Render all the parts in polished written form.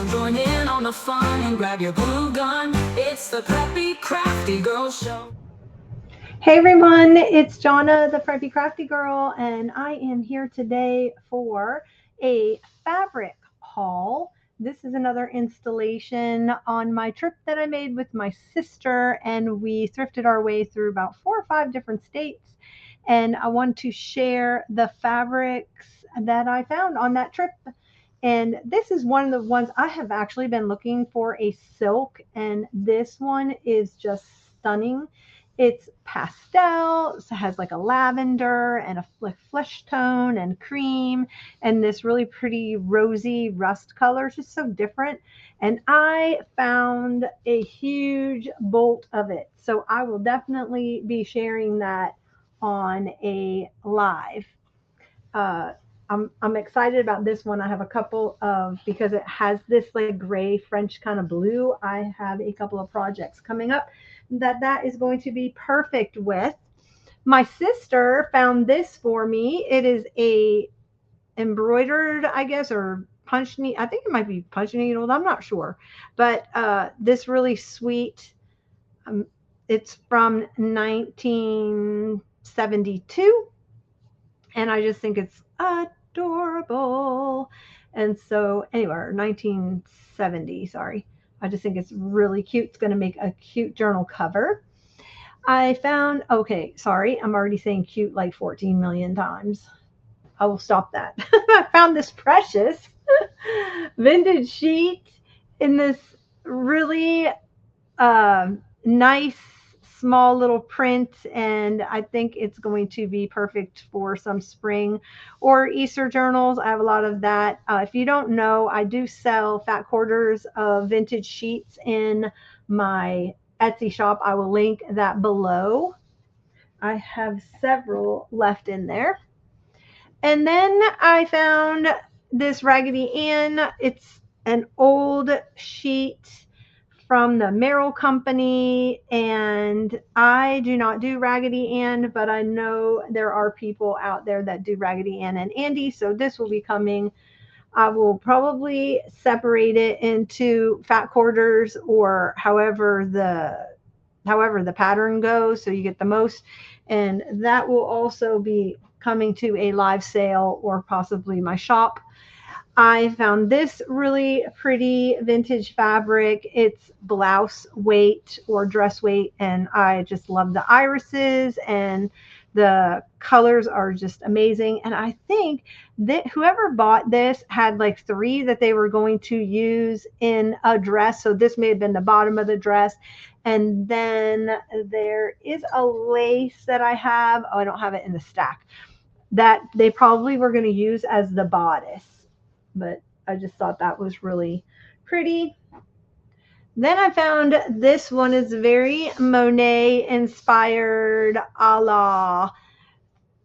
join in on the fun and grab your glue gun. It's the Preppy Crafty Girl Show. Hey everyone, it's Jonna, the Preppy Crafty Girl, and I am here today for a fabric haul. This is another installation on my trip that I made with my sister, and we thrifted our way through about 4 or 5 different states. And I want to share the fabrics that I found on that trip. And this is one of the ones I have actually been looking for, a silk, and this one is just stunning. It's pastel, so it has like a lavender and a like flesh tone and cream, and this really pretty rosy rust color. It's just so different. And I found a huge bolt of it. So I will definitely be sharing that on a live. Uh, I'm excited about this one. I have a couple of, because it has this like gray French kind of blue. I have a couple of projects coming up that is going to be perfect with. My sister found this for me. It is a embroidered, I guess, or punch needle. I think it might be punch needle. I'm not sure, but this really sweet. Um, it's from 1972, and I just think it's adorable. And so, anyway, 1970, sorry. I just think it's really cute. It's going to make a cute journal cover. I found, okay, sorry, I'm already saying cute like 14 million times. I will stop that. I found this precious vintage sheet in this really nice small little print, and I think it's going to be perfect for some spring or Easter journals. I have a lot of that. If you don't know, I do sell fat quarters of vintage sheets in my Etsy shop. I will link that below. I have several left in there. And then I found this Raggedy Ann. It's an old sheet from the Merrill Company, and I do not do Raggedy Ann, but I know there are people out there that do Raggedy Ann and Andy, so this will be coming. I will probably separate it into fat quarters or however the pattern goes, so you get the most, and that will also be coming to a live sale or possibly my shop. I found this really pretty vintage fabric. It's blouse weight or dress weight, and I just love the irises, and the colors are just amazing. And I think that whoever bought this had like 3 that they were going to use in a dress. So this may have been the bottom of the dress. And then there is a lace that I have. Oh, I don't have it in the stack, that they probably were going to use as the bodice, but I just thought that was really pretty. Then I found this one is very Monet inspired, a la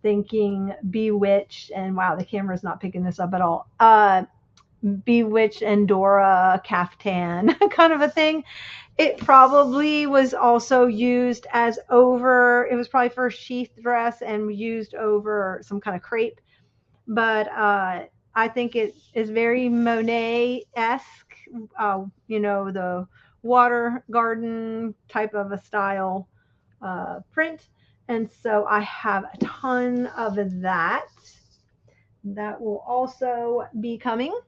thinking Bewitched, and wow, the camera's not picking this up at all. Bewitched and Dora caftan kind of a thing. It probably was also used as over, it was probably for a sheath dress and used over some kind of crepe. But I think it is very Monet esque, the water garden type of a style print. And so I have a ton of that. That will also be coming.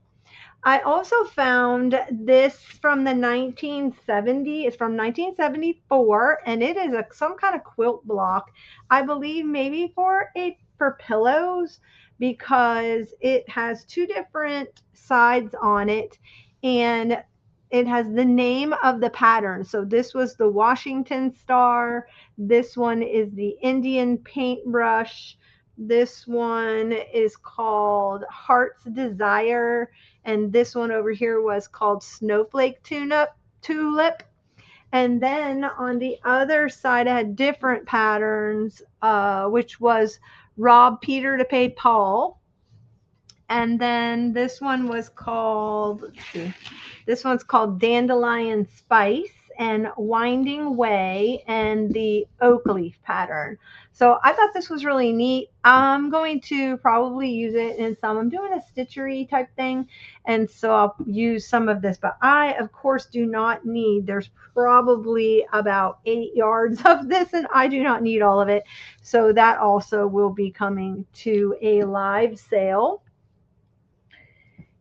I also found this from the 1970. It's from 1974, and it is some kind of quilt block. I believe maybe for pillows, because it has 2 different sides on it, and it has the name of the pattern. So this was the Washington Star. This one is the Indian paintbrush. This one is called Heart's Desire, and this one over here was called Snowflake Tulip. And then on the other side, I had different patterns, which was Rob Peter to pay Paul. And then this one was called, let's see, this one's called Dandelion Spice. and Winding Way and the oak leaf pattern. So I thought this was really neat. I'm going to probably use it in some. I'm doing a stitchery type thing, and so I'll use some of this. But I, of course, do not need. There's probably about 8 yards of this, and I do not need all of it. So that also will be coming to a live sale.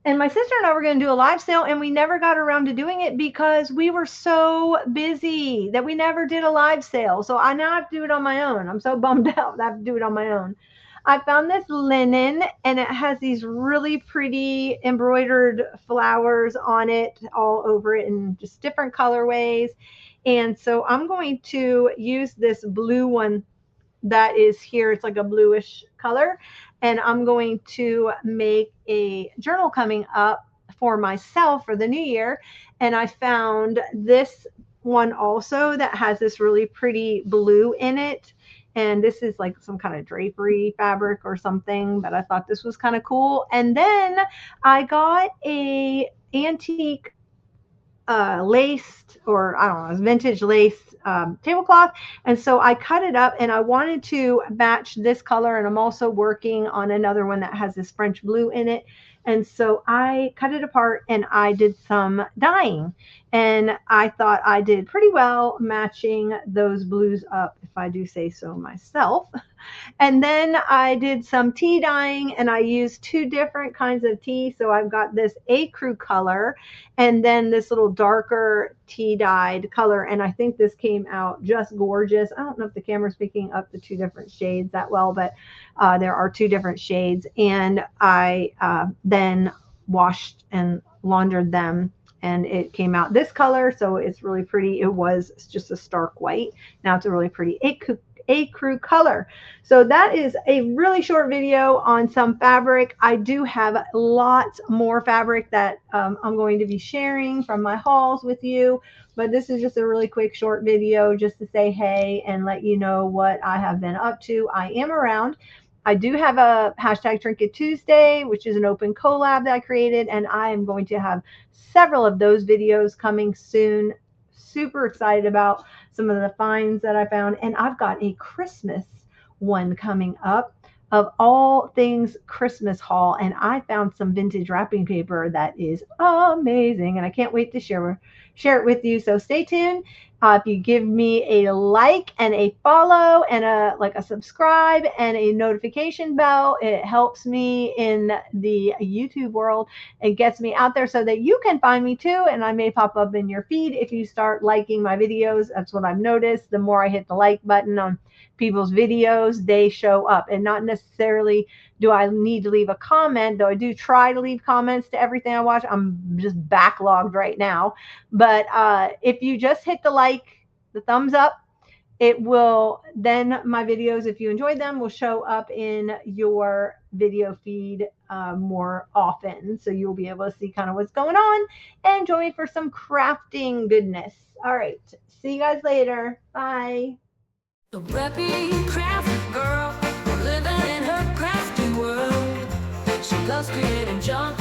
And my sister and I were going to do a live sale, and we never got around to doing it because we were so busy that we never did a live sale. So I now have to do it on my own. I'm so bummed out that I have to do it on my own. I found this linen, and it has these really pretty embroidered flowers on it, all over it, in just different colorways. And so I'm going to use this blue one that is here. It's like a bluish color. And I'm going to make a journal coming up for myself for the new year. And I found this one also that has this really pretty blue in it. And this is like some kind of drapery fabric or something, but I thought this was kind of cool. And then I got a antique laced, or I don't know, vintage lace tablecloth. And so I cut it up and I wanted to match this color. And I'm also working on another one that has this French blue in it. And so I cut it apart and I did some dyeing. And I thought I did pretty well matching those blues up, if I do say so myself. And then I did some tea dyeing, and I used two different kinds of tea. So I've got this ecru color and then this little darker tea dyed color. And I think this came out just gorgeous. I don't know if the camera's picking up the two different shades that well, but there are two different shades. And I then washed and laundered them, and it came out this color. So it's really pretty. It was just a stark white. Now it's a really pretty ecru color. So that is a really short video on some fabric. I do have lots more fabric that I'm going to be sharing from my hauls with you, but this is just a really quick short video just to say hey and let you know what I have been up to. I am around. I do have a hashtag Trinket Tuesday, which is an open collab that I created, and I am going to have several of those videos coming soon. Super excited about some of the finds that I found. And I've got a Christmas one coming up, of all things Christmas haul. And I found some vintage wrapping paper that is amazing. And I can't wait to share it with you. So stay tuned. If you give me a like and a follow and a subscribe and a notification bell, it helps me in the YouTube world. It gets me out there so that you can find me too. And I may pop up in your feed if you start liking my videos. That's what I've noticed. The more I hit the like button on people's videos, they show up. And not necessarily do I need to leave a comment, though I do try to leave comments to everything I watch. I'm just backlogged right now. But if you just hit the like, the thumbs up, it will then, my videos, if you enjoyed them, will show up in your video feed more often. So you'll be able to see kind of what's going on and join me for some crafting goodness. All right. See you guys later. Bye. The preppy crafty girl, living in her crafty world. She loves creating junk